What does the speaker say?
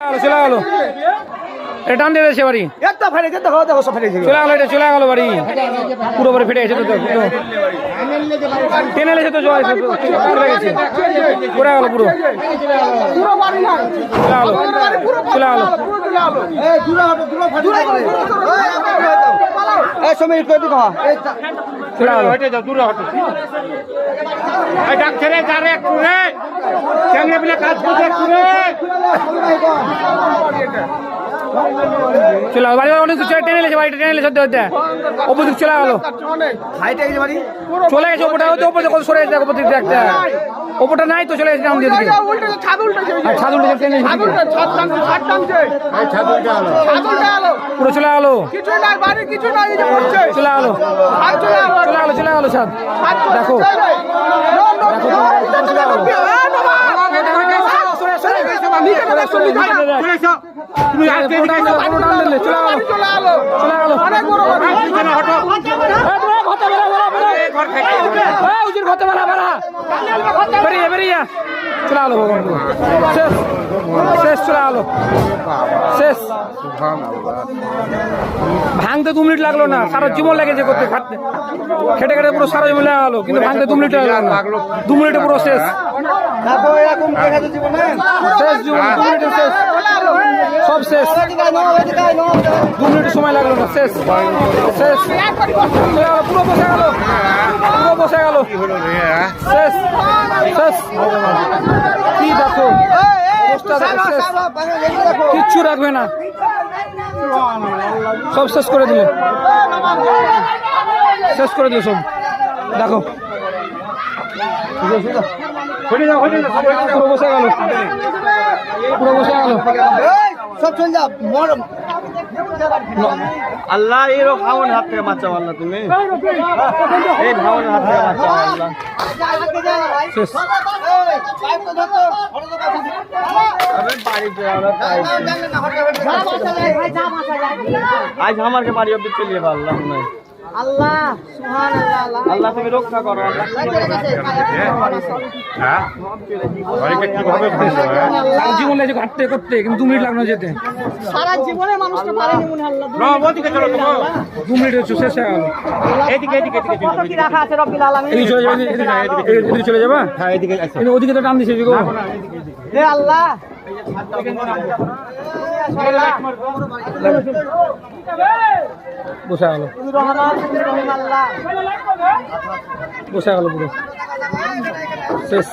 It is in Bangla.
চলে গেল টান দিয়ে দিয়েছে বাড়ি চলে গেল, এটা চলে গেল বাড়ি পুরো বাড়ি ফেটে গেছে তো টেনে লেগেছে তো জয় পড়ে গেছে পড়ে গেল পুরো চলে গেল চলে বাড়ি অনেক টেনে লেগেছে বাড়িটা টেনে লেগেছে অপোজিট চলে গেল চলে গেছে ওপরটা হয়তো ওপরে কত সরে গেছে অপোজিট একটা ওপরটা নাই তো চলে গেছে নাম দিয়ে দিকে ছাদ উল্টে টেনে পুরো চলে গেল চলে গেল চলে গেল ছাদ দেখো ভাঙতে 2 মিনিট লাগলো না, সারা জীবন লেগেছে করতে খেটে খেটে পুরো সারা জীবন লেগে গেলো, কিন্তু ভাঙতে 2 মিনিট লাগলো 2 মিনিটে পুরো শেষ সব শেষ 2 মিনিট সময় লাগলো না, শেষ শেষ পুরো বসে গেল শেষ শেষ কি দেখো কিচ্ছু রাখবে না, সব শেষ করে দিলে সব দেখো পুরো বসে গেল সব চল যা আল্লাহ এরও খাওয়ান হাত থেকে বাচ্চা আল্লাহ তুমি এই খাওয়ান হাত থেকে বাচ্চা আল্লাহ আজ আমাকে বাড়ি অব্দি চলিয়ে পারলাম না আল্লাহ সুবহানাল্লাহ আল্লাহ তুমি রক্ষা করো জীবন লাগে ঘাটতে করতে, কিন্তু 2 মিনিট লাগলো যেতে, সারা জীবনে মানুষটা পারেনি মনে আল্লাহ 2 মিনিট শেষ হয়ে গেল। এদিকে কি রাখা আছে রব্বিল আলামিন এদিকে চলে যাবা, হ্যাঁ এদিকে ওদিকে তো টান দিছে হে আল্লাহ বসে গেল পুরো শেষ।